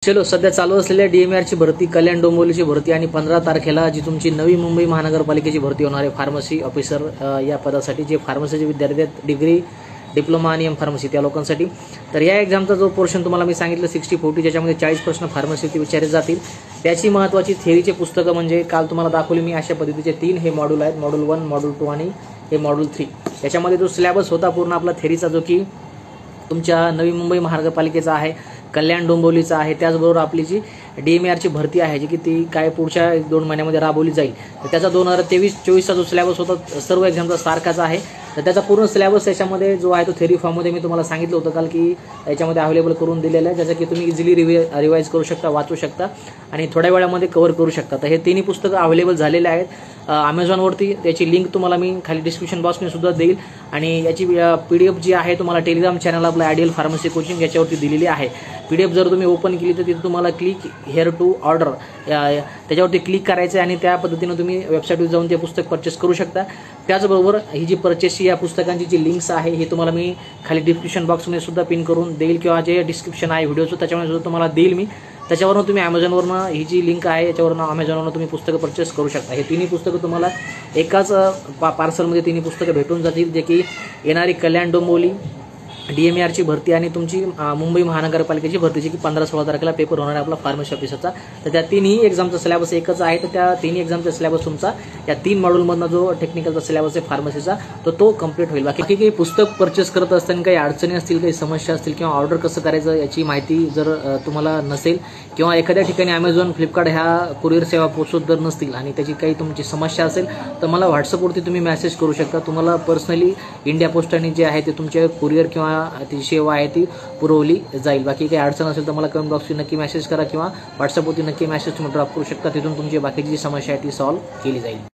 चलो, सध्या चालू असलेल्या DMARची भरती, कल्याण डोंबिवलीची भरती आणि 15 तारखेला जी तुमची नवी मुंबई महानगरपालिकेची भरती होणार आहे फार्मसी ऑफिसर या पदासाठी, जे फार्मसीचे विद्यार्थी आहेत, डिग्री, डिप्लोमा आणि एम फार्मसी त्या लोकांसाठी. तर या एक्झामचा जो पोर्शन तुम्हाला मी सांगितलं 60-40, ज्याच्यामध्ये 40 प्रश्न फार्मसीचे विचारले जातील. त्याची महत्त्वाची थेअरीचे पुस्तकं म्हणजे काल तुम्हाला दाखवली मी अशा पद्धतीचे 3 हे मॉड्यूल आहेत, मॉड्यूल 1, मॉड्यूल 2 आणि हे मॉड्यूल 3. त्याच्यामध्ये जो सिलेबस होता पूर्ण आपला थेअरीचा, जो की तुमच्या नवी मुंबई महानगरपालिकेचा आहे, कल्याण डोंबिवलीचा आहे, त्याचबरोबर आपली जी DMARची भरती आहे जी की ती काय पुढच्या 1-2 महिन्यामध्ये राबवली जाईल. तर त्याचा 2023-24चा जो सिलेबस होता सर्व एक्झामचा सारखाच आहे. तर त्याचा पूर्ण सिलेबस याच्यामध्ये जो आहे तो थेअरी फॉर्ममध्ये मी तुम्हाला सांगितलं होतं काल की याच्यामध्ये अवेलेबल करून दिलेलं आहे, ज्याचं की तुम्ही इझिली रिवाईज करू शकता, वाचू शकता आणि थोड्या वेळामध्ये कव्हर करू शकता. तर हे तिन्ही पुस्तकं अवेलेबल झालेले आहेत अमेझॉनवरती. त्याची लिंक तुम्हाला मी खाली डिस्क्रिप्शन बॉक्समध्ये सुद्धा देईल आणि याची PDF जी आहे तुम्हाला टेलिग्राम चॅनल आपला आयडियल फार्मसी कोचिंग याच्यावरती दिलेली आहे. PDF जर तुम्ही ओपन केली तर तिथे तुम्हाला क्लिक हेअर टू ऑर्डर त्याच्यावरती क्लिक करायचं आहे आणि त्या पद्धतीनं तुम्ही वेबसाईटवर जाऊन ते पुस्तक परचेस करू शकता. त्याचबरोबर ही जी परचेसची या पुस्तकांची जी लिंक्स आहे ही तुम्हाला मी खाली डिस्क्रिप्शन बॉक्समध्ये सुद्धा पिन करून देईल किंवा जे डिस्क्रिप्शन आहे व्हिडिओचं त्याच्यामध्ये सुद्धा तुम्हाला देईल मी. त्याच्यावरून तुम्ही अमेझॉनवरनं ही जी लिंक आहे याच्यावरून अमेझॉनवरून तुम्ही पुस्तकं परचेस करू शकता. हे तिन्ही पुस्तकं तुम्हाला एकाच पार्सलमध्ये तिन्ही पुस्तकं भेटून जातील, जे की येणारी कल्याण डोंबिवली DMARची भरती आणि तुमची मुंबई महानगरपालिकेची भरतीची की 15-16 तारखेला पेपर होणार आहे आपला फार्मसी ऑफिसरचा. तर त्या तिन्ही एक्झामचा सिलेबस एकच आहे. तर त्या तिन्ही एक्झामचा सिलेबस तुमचा या 3 मॉड्यूलमधनं जो टेक्निकलचा सिलेबस आहे फार्मसीचा तो कंप्लीट होईल. बाकी काही पुस्तक परचेस करत असताना काही अडचणी असतील, काही समस्या असतील किंवा ऑर्डर कसं करायचं याची माहिती जर तुम्हाला नसेल किंवा एखाद्या ठिकाणी अमेझॉन, फ्लिपकार्ट ह्या कुरिअर सेवा पोहोचत जर नसतील आणि त्याची काही तुमची समस्या असेल तर मला व्हॉट्सअपवरती तुम्ही मेसेज करू शकता. तुम्हाला पर्सनली इंडिया पोस्टाने जे आहे ते तुमचे कुरिअर किंवा ती सेवा आहे ती पुरवली जाईल. बाकी काही अडचण असेल तर मला कमेंट बॉक्सवर नक्की मेसेज करा किंवा व्हॉट्सअपवरती नक्की मेसेज तुम्ही ड्रॉप करू शकता. तिथून तुमची बाकीची जी समस्या आहे ती सॉल्व्ह केली जाईल.